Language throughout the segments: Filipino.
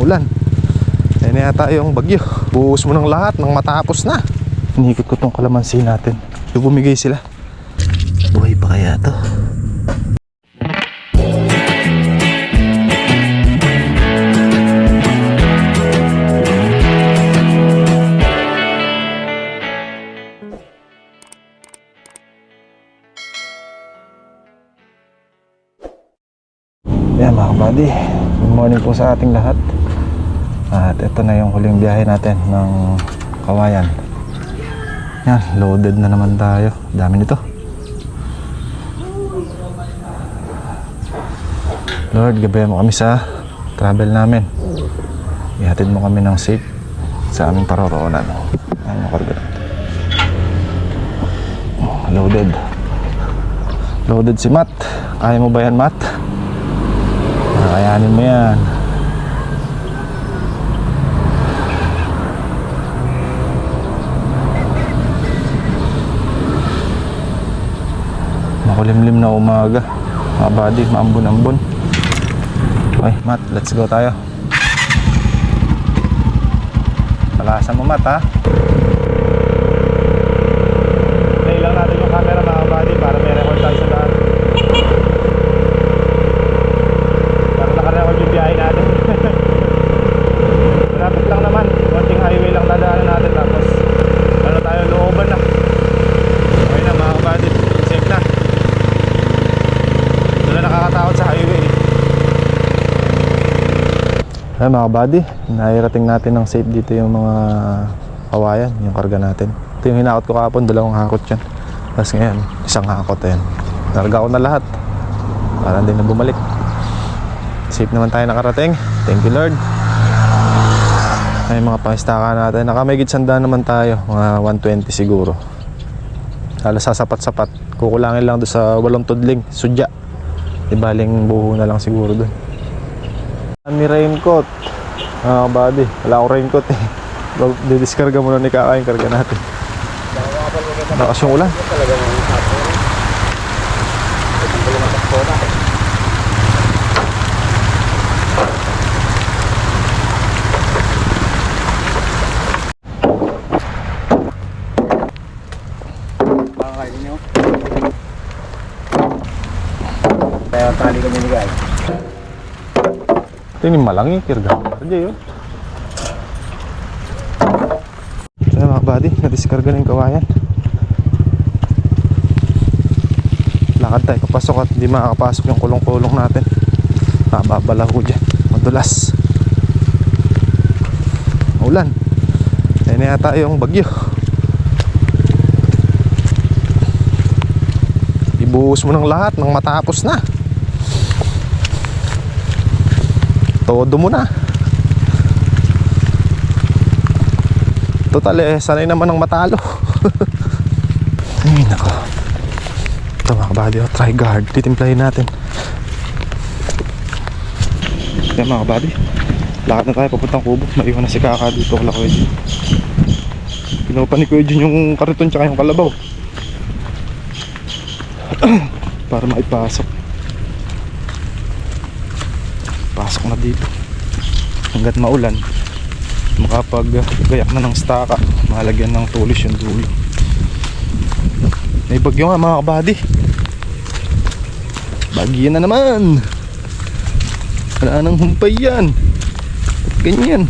Maulan. Ayun na yata yung bagyo. Buhos mo ng lahat nang matapos na. Inikot ko tong kalamansi natin. Yung bumigay sila. Buhay pa kaya to? Yan mga kabady, good morning po sa ating lahat. At ito na yung huling biyahe natin ng Kawayan. Yan, loaded na naman tayo. Dami nito. Lord, gabayan mo kami sa travel namin. Ihatid mo kami ng safe sa aming paroroonan. Ayan yung karga natin. Loaded. Loaded si Matt. Kaya mo ba yan, Matt? Kakayanin mo yan. Makulimlim na umaga mga buddy, maambon-ambon. Okay Matt, let's go tayo. Palasan mo Matt ha. Play lang natin yung camera mga buddy para may record tayo sa lahat. Nakarecord yung biyahe natin. Malapit lang naman, konting highway lang dadaanan natin. Tapos ano tayo, looban na. Okay na mga kabady, safe na. Doon na nakakatakot sa highway. Ayan mga kabady, nairating natin ng safe dito yung mga Kawayan, yung karga natin. Ito yung hinakot ko kahapon, dalawang hakot yan. Tapos ngayon, isang hakot yan. Narga ko na lahat para hindi na bumalik. Safe naman tayo nakarating. Thank you Lord. Ay mga pangistaka natin. Nakamigit sandaan naman tayo. Mga 120 siguro. Halos sasapat-sapat. Kukulangin lang doon sa 8 tudling. Sudya. Ibaling buho na lang siguro doon. May raincoat. Buddy. Wala akong raincoat eh. Didiskarga muna ni Kaka yung karga natin. Lakas yung ulan. Kaya tali kami ni guys. Ito yung malangi, kirga. Karga yun. So mga buddy, nadiskarga na yung Kawayan. Lakad tayo, kapasok at hindi makakapasok yung kulong-kulong natin. Nababala ko dyan, madulas. Maulan. Ayun na yata yung bagyo. Ibuhos mo ng lahat nang matapos na. Todo mo na. Total eh, sanay naman ng matalo. Ay nako. Ito mga kabady, try guard. Titimplahin natin. Yan mga kabady, lakad na tayo papuntang Kubo. Maiwan na si Kaka dito kala Kuya Jun. Pinupa ni Kuya Jun yung kariton tsaka yung kalabaw para maipasok. Pasok na dito hanggat maulan. Makapag-gayak na ng staka, malagyan ng tulis yung dulo. May bagyo nga mga kabady. Bagyo na naman. Wala nang humpay yan. Ba't ganyan?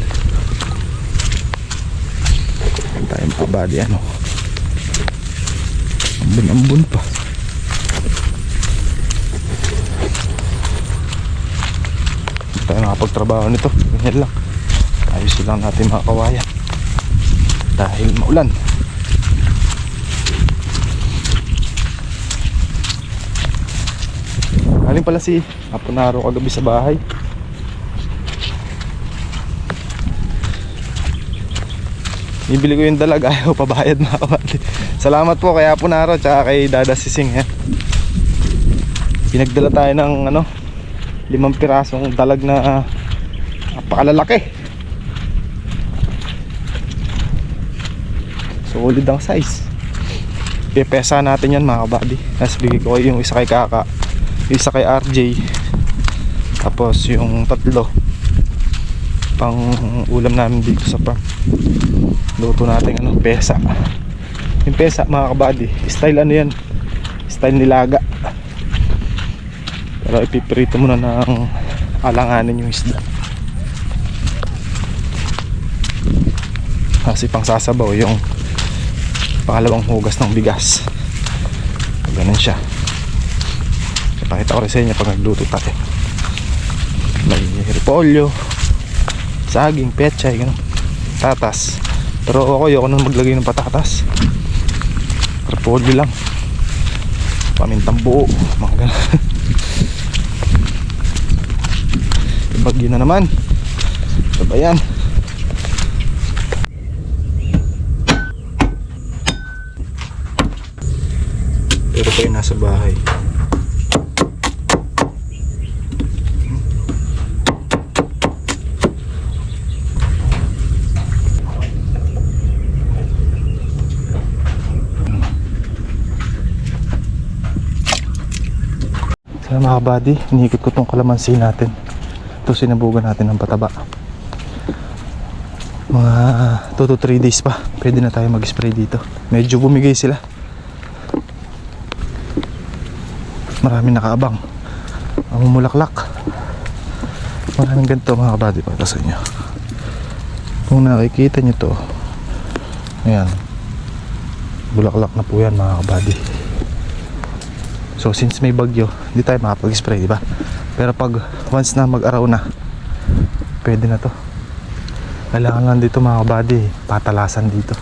Tayo mga kabady, ano, ambon-ambon pa. Tayo nakapagtrabaho nito, ganyan lang. Ayusin lang natin mga Kawayan dahil maulan. Galing pala si Apunaro kagabi sa bahay. Bibili ko yung dalag, ayaw pabayad mga Kawayan. Salamat po kay Apunaro tsaka kay Dada Sising eh. Pinagdala tayo ng ano, 5 pirasong dalag na napakalalaki. Solid ang size. Pipesa natin yan mga kabady. Tapos bigay ko yung isa kay Kaka, yung isa kay RJ, tapos yung tatlo pang ulam namin dito sa farm. Luto natin pesa. Yung pesa mga kabady, style ano yan, style nilaga, pero ipiprito muna ng alanganin yung isda kasi pang sasabaw yung pangalawang hugas ng bigas. Ganun siya. Ipakita ko rin sa inyo pag nagluto tayo. May repolyo, saging, pechay, ganun, tatas. Pero ako ayoko nang maglagay ng patatas. Repolyo lang, pamintang buo, mga ganun. Bagyo na naman. Sabayan. Pero kayo nasa bahay. Kaya mga kabady, iniikot ko tong kalamansi natin. Ito sinabugan natin ng pataba. Mga 2 to 3 days pa pwede na tayo mag-spray dito. Medyo bumigay sila. Maraming nakaabang. Ang mumulaklak. Maraming ganito mga kabady para sa inyo. Kung nakikita nyo to, ayan, bulaklak na po yan mga kabady. So since may bagyo, hindi tayo makapag-spray, di ba? Pero pag once na mag-araw na, pwede na to. Kailangan lang dito mga kabady, patalasan dito.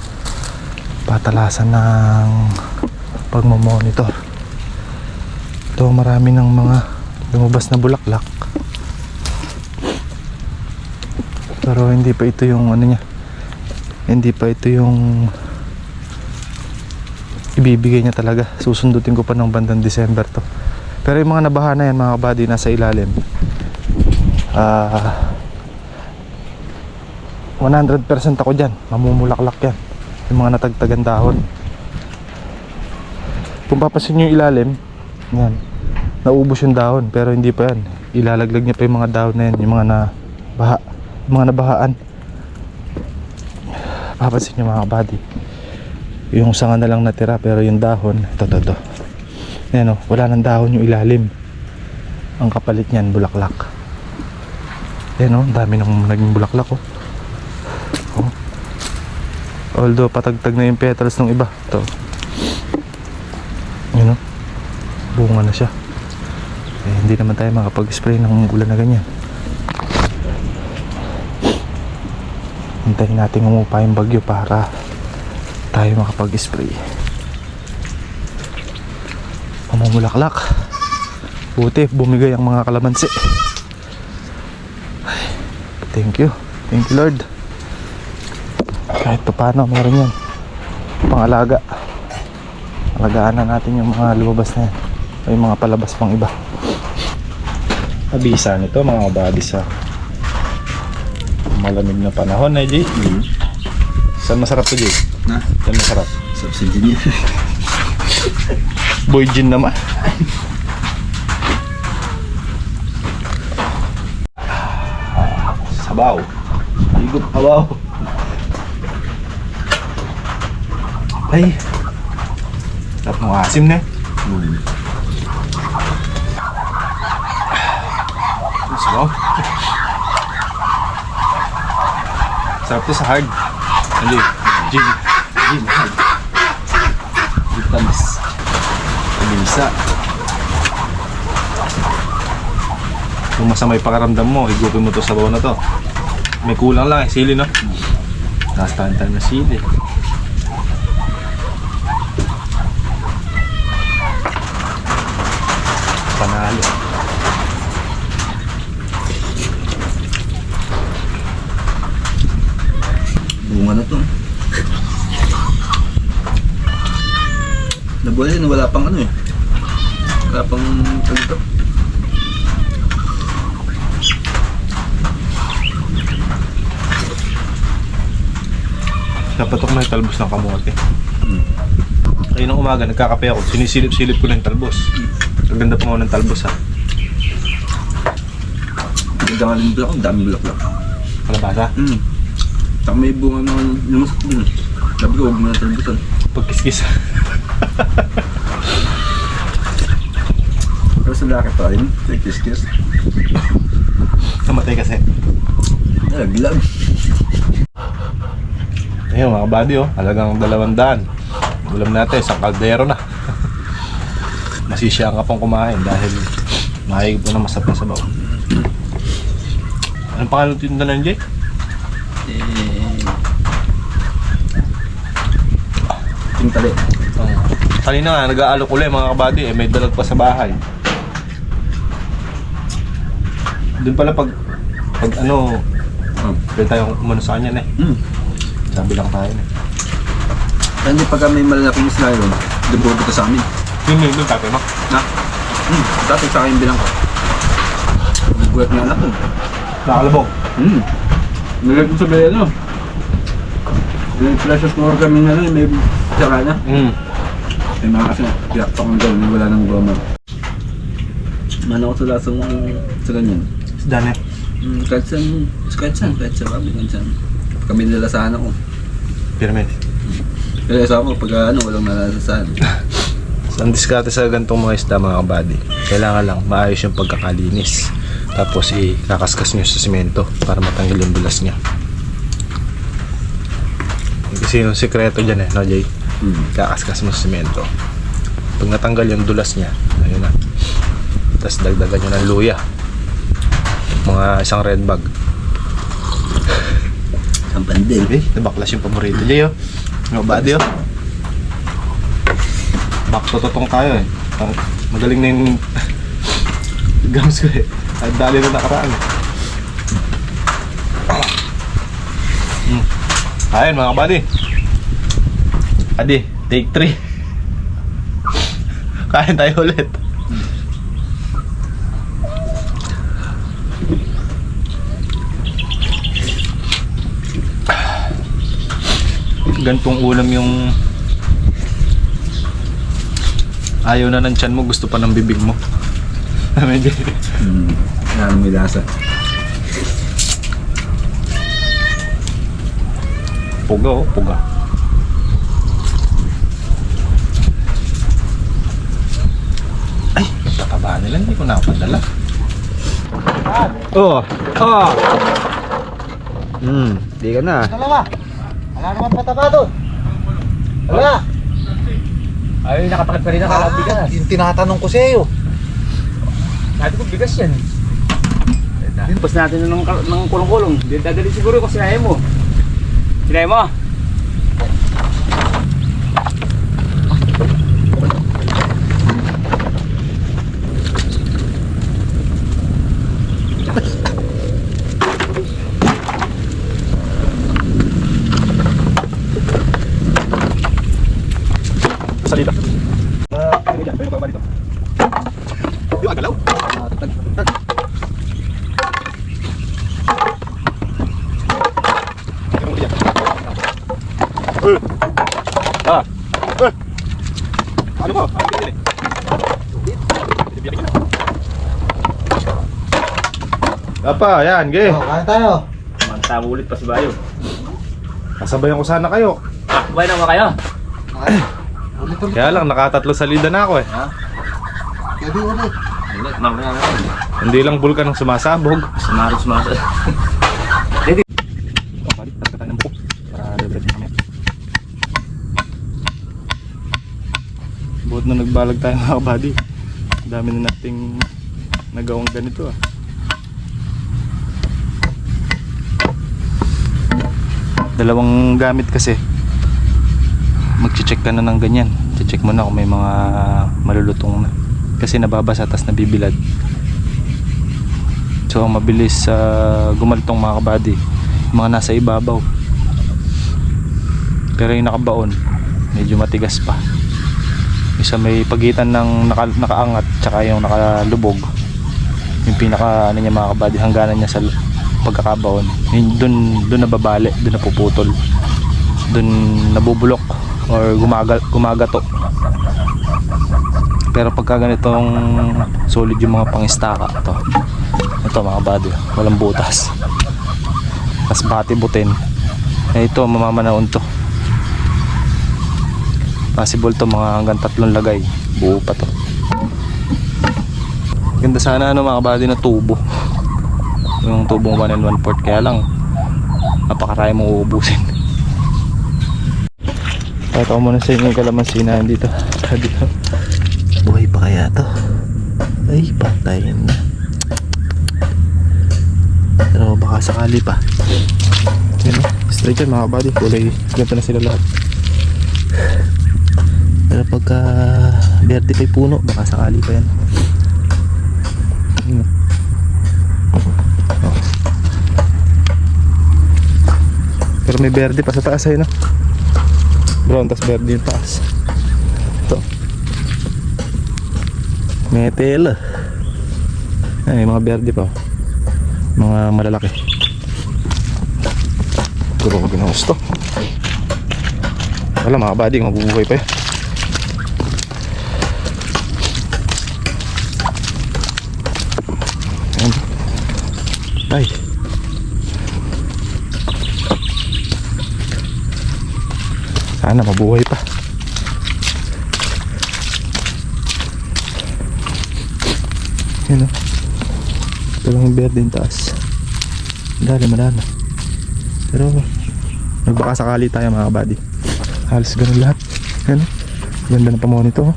Patalasan ng pagmamonitor. Ito marami ng mga lumabas na bulaklak. Pero hindi pa ito yung ano niya. Hindi pa ito yung ibibigay niya talaga. Susundutin ko pa ng bandang December to. Pero yung mga nabaha na yan mga kabady, nasa ilalim, 100% ako dyan, mamumulaklak yan. Yung mga natagtagan dahon. Kung papasin yung ilalim, yan, naubos yung dahon. Pero hindi pa yan, ilalaglag niya pa yung mga dahon na yan, yung mga nabaha, yung mga nabahaan. Papasin yung mga kabady, yung sanga na lang natira, pero yung dahon, ito. Ayan o, wala nang dahon yung ilalim. Ang kapalit niyan, bulaklak. Ayan o, dami nang naging bulaklak o. Although patagtag na yung petals ng iba. Ito. Ayan o, bunga na siya. Eh, hindi naman tayo makapag-spray ng ulan na ganyan. Hintayin natin umupa yung bagyo para tayo makapag-spray. Mamumulaklak. Buti bumigay ang mga kalamansi. Ay, thank you Lord. Kahit pa paano meron yan, pangalaga. Alagaan na natin yung mga lumabas na yan, o yung mga palabas pang iba. Abisa nito mga kabady sa malamig na panahon na Jay. Saan masarap to Jay? Na? Saan masarap? Subsidy niya. Boy gin naman. Sabaw. Higup abaw. Ay, sarap ng asim na. Sabaw. Sarap to sa hard. Hindi, gin hard. Vitamis. Bisa. Kung masama yung pakaramdam mo, higupin mo to sa bawa na to. May kulang lang sili, no? Nastantan na sili. Panalo. Bunga na to. Nabuhay na wala pang ano eh. Wala pang talito. Napatok na yung talbos ng kamote. Kayo ng umaga, nagkakape ako. Sinisilip-silip ko na yung talbos. Ang ganda pa nga ng talbos ha. Ganda nga rin bulak, ang daming bulaklak. Kalabasa. Saka may bunga naman lumusok dun. Sabi ko, huwag mo na talbusan. Pagkiskis. Pero sa laki pa rin, may kiss-kiss. Namatay kasi. Nalaglag. Ayun mga buddy oh, halagang 200. Ulam natin, isang kaldero na. Masisiyang ka pang kumain dahil mahigit po na masarap na sabaw. Anong pangalan tinda ng Jay? Tintali. Kanina nga, nag-aalok ulit mga kabady eh, may dalag pa sa bahay. Doon pala pag ano, pwede tayong umano sa kanya na eh. Sabi lang tayo na. Hindi pagka may malalaking isla yun, debordo ka sa amin. Yung tatay mo? Na? Dati sa akin bilang ko. Buwet nga anak ko. Nakalabog? Nagag ko sa bayan no? May precious more kami na lang, may tsaka na. May mga kasi tiyak pa kong gawin, wala nang goma. Mana ko sa lasang sa ganyan. Isda na. Kahit saan babi, kahit saan. Kami nilasahan ako. Pyramid. Kaya sa ako, pag ano, walang nalasahan. So, ang diskarte sa gantong mga isda mga kabady, kailangan lang maayos yung pagkakalinis. Tapos ikakaskas nyo sa simento para matanggal yung dulas niya. Kasi yung sikreto dyan eh, no Jay? Kakaskas mo sa simento. Pag natanggal yung dulas niya, ayun na. Tapos dagdagan nyo ng luya. Mga isang red bag. Ang pandil. Eh, nabaklas yung paborito Jay oh. Mga body oh. Bakto-totong tayo eh. Magaling na yung gums ko eh. At dali na nakaraan eh. Ayun mga kabady. Adi, take 3. Kain tayo ulit. Gantong ulam yung ayaw na ng tiyan mo, gusto pa ng bibig mo. Medyo May lasa. puga oh, puga. Ay, tataba nila, hindi ko nakapadala. Oh, oh. Di ka na. Dalawa. Wala naman pataba doon. Wala. Ay, nakatakad pa rin ang bigas. Yung tinatanong ko sa iyo. Sabi ko bigas yan. Tapos natin ng kulong-kulong. Dadali siguro ko sinahin mo. Sinahin mo? Salida. Yung agalaw. Ano ba? Apa, yan, ge. Oh, kaya tayo. Mantama ulit pa si Bayo. Kasabayan ko sana kayo. Buhay naman kayo. Ulit-ulit. Kaya lang, nakatatlo salida na ako eh. Gabi ulit. Mamaya na. Hindi lang bulkan ang sumasabog. Sumaros. Buot na nagbalag tayo mga kabady. Dami na nating nagawang ganito ah. Dalawang gamit kasi. Magche-check ka na ng ganyan. Che-check mo na kung may mga malulutong na. Kasi nababasa tas nabibilad. So mabilis gumaltong mga kabady. Mga nasa ibabaw. Pero yung nakabaon medyo matigas pa. Isa may pagitan ng nakaangat tsaka yung nakalubog. Yung pinaka ano niya mga kabady, hangganan niya sa pagkakabaon. Doon nababali, doon napuputol. Doon nabubulok or gumagato. Pero pagka ganitong solid yung mga pangistaka ito mga kabady, walang butas. tas bati butin. Eh ito mamamanaon to. Possible to mga hanggang 3 lagay. Buo pa to. Ganda sana ano mga kabady na tubo. Yung tubong 1 1/4 kaya lang napakarami mong uubusin. Ito ko muna sa inyo yung kalamansi na dito. Dito. Buhay pa kaya to? Ay patay na. Pero baka sakali pa. Yun o, straight yan mga kabady. Kulay ganito na sila lahat. Pero pagka verde pa yung puno, baka sakali pa yan. Pero may verde pa sa taas ayun no? Brown tas verde yung taas. Ito metal. Ay mga verde pa. Mga malalaki. Guro ko ginawas to. Wala mga buddy, mabubuhay pa yun. Ay sana mabuhay pa. Yan o. Ito lang yung verde yung taas. Madali. Pero nagbaka sakali tayo mga buddy. Halos ganun lahat. Yan o. Ganda ng pamon nito.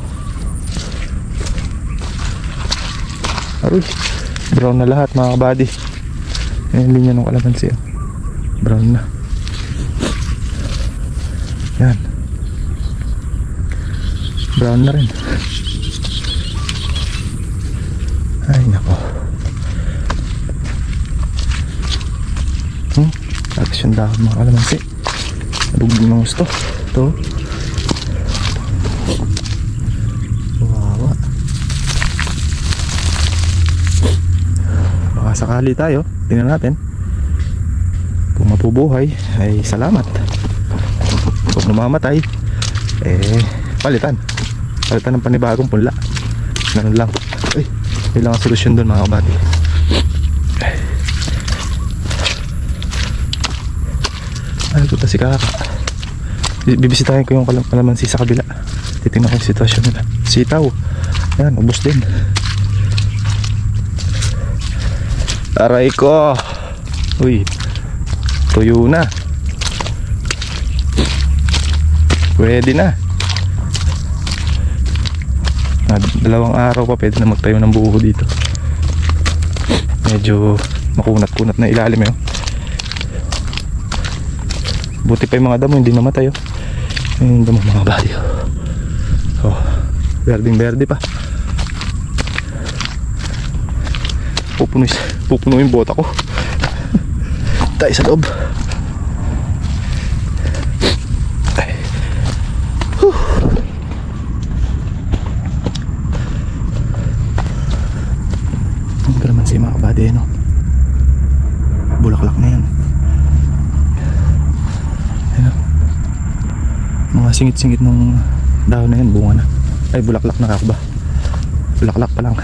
Aroy. Brown na lahat mga buddy. Yan yung linya ng kalamansi. Brown na. Yan. Brown na rin. Ay nako. Tapos yung dahon mga kalamansi. Nabugin ng gusto. Ito. Wawa. Baka sakali tayo. Tingnan natin. Kung mapubuhay ay salamat. Kung namamatay eh palitan ng panibagong punla. Ganun lang. Ay, kailangan solusyon doon mga kabady. Ano ito si Kaka? Bibisitahin ko yung kalamansi sa kabila. Titingnan ko yung sitwasyon nila. Sitaw. Yan, ubos din. Aray ko. Uy, tuyo na. Pwede na. 2 araw pa pwede na magtayo ng buho dito. Medyo makunat-kunat na ilalim yun. Buti pa yung mga damo hindi namatay. Yung damo mga bali. Oh, berding-berde pa. Pupuno yung bota ko. Tayo sa loob. Si mga kabady no? Bulaklak na yan. Ayan, mga singit-singit ng dahon na yan, bunga na. Ay bulaklak na ako ba? Bulaklak pa lang.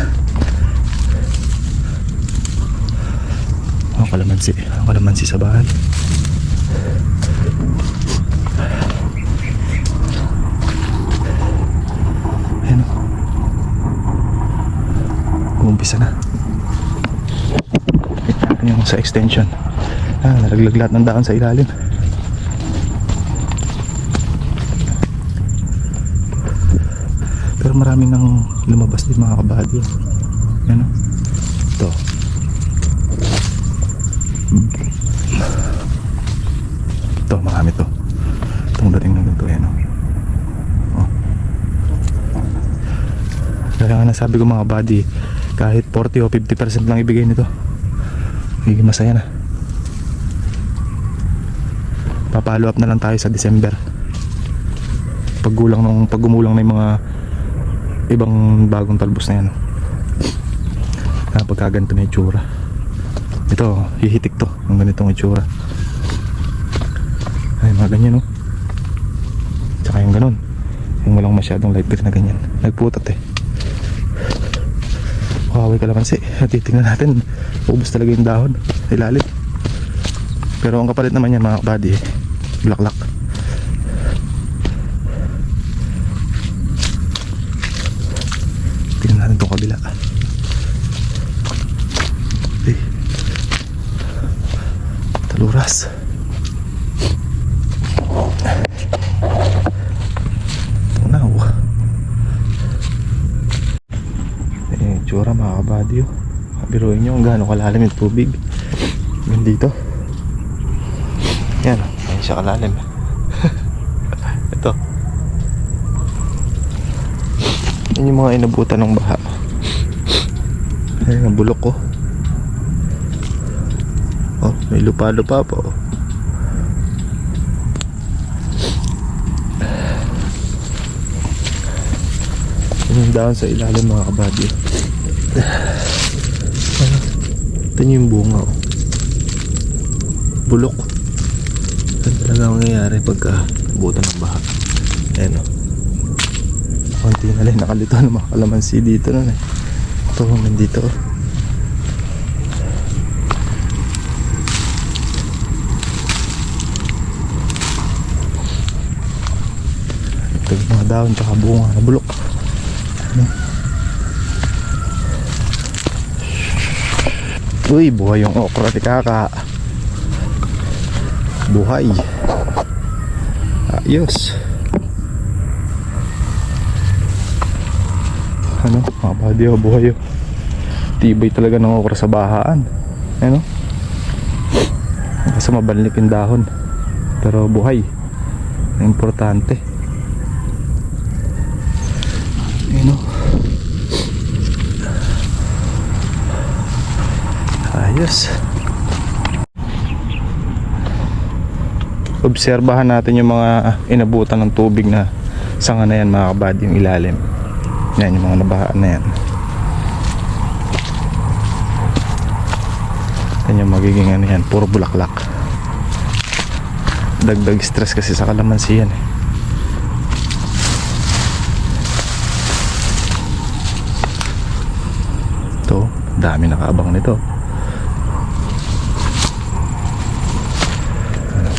Ang kalamansi sa bahay. Ayan o, umumpisa na yung sa extension. Nalaglag lahat ng dahon sa ilalim. Pero maraming nang lumabas din mga kabady. Yan o. Ito. Ito marami to. Itong dating na ganito yan o. Kaya nga nasabi ko mga kabady, kahit 40 o 50% lang ibigay nito, masaya na. Papalo up na lang tayo sa December. Paggumulang na yung mga ibang bagong talbos na yan. Pagkaganto na yung itsura. Ito, hihitik to ng ganitong itsura. Ay, mga ganyan no. Tsaka yung ganun, yung walang masyadong light green na ganyan. Nagputot eh. Huawei kalamansi. Titingnan natin, ubos talaga yung dahon sa ilalim. Pero ang kapalit naman yan mga kabady, bulaklak. Tingnan natin itong kabila. Okay. Taluras. Tunaw. Tsura mga kabady. Biruin nyo kung gaano kalalim yung tubig. Yan dito. Yan. Yan siya kalalim. Ito. Yan yung mga inabutan ng baha. Ayan ang bulok ko. Oh, may lupa-lupa po. Yan yung dahon sa ilalim mga kabady. Ito yung bunga oh. Bulok. Ano talaga mangyayari pagka buta ng baha. Ayan oh. Konti na lang nakalito ng mga kalamansi dito nun eh. Ito nandito oh. Ito yung mga dahon tsaka bunga na bulok. Ano? Uy, buhay yung okra ni Kaka. Buhay. Ayos. Ano, mga buddy, oh, buhay oh. Tibay talaga ng okra sa bahaan. Ano? Kasi mabanlik yung dahon. Pero buhay. Importante. Ano? Ayos. Obserbahan natin yung mga inabutan ng tubig na sanga na yan mga kabady, yung ilalim. Yan yung mga nabahaan na yan. Yan yung magiging ano yan, puro bulaklak. Dagdag stress kasi sa kalamansi yan eh. Ito, dami nakaabang nito.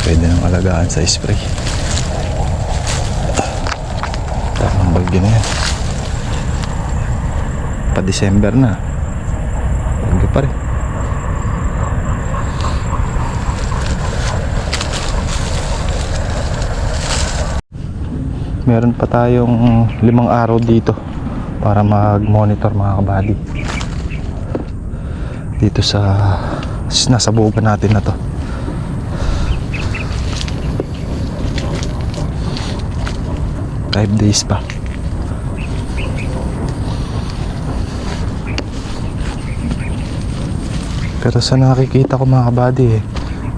Pwede nang alagaan sa spray. Tamang bagyo na yan. Pa December na. Bagyo pa rin. Meron pa tayong 5 araw dito para mag-monitor mga kabady. Dito sa nasabugan natin na to. Days pa. Pero sa nakikita ko mga kabady eh,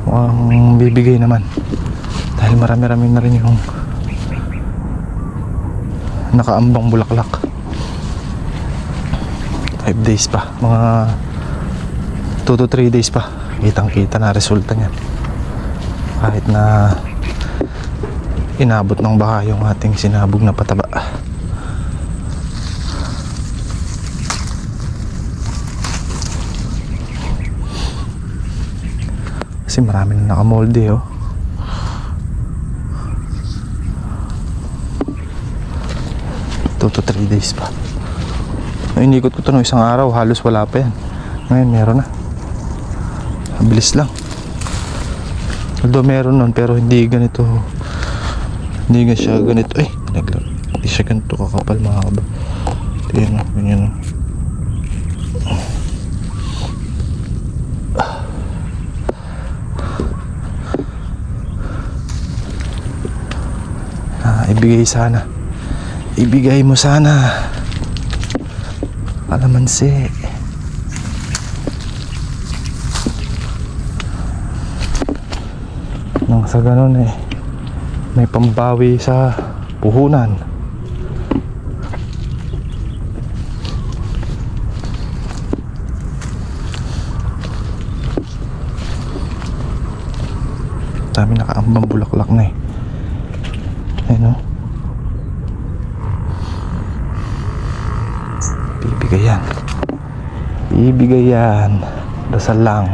mukhang bibigay naman. Dahil marami-rami na rin yung nakaambang bulaklak. 5 days pa. Mga 2 to 3 days pa. Kitang-kita na resulta niyan. Kahit na inabot ng baha yung ating sinabog na pataba. Kasi marami na nakamolde oh. Two to 3 days pa. Inikot ko ito ng isang araw, halos wala pa yan. Ngayon meron na. Mabilis lang. Although meron nun pero hindi ganito. Hindi nga siya ganito. Ay, hindi siya ganito kakapal mga kaba. Tignan mo, ganyan o. Ibigay sana. Ibigay mo sana. Kalamansi. Nang sa ganun eh, may pambawi sa puhunan. Dami nakaambang bulaklak na eh. Ayun o. Bibigay yan. Bibigay yan. Dasal lang.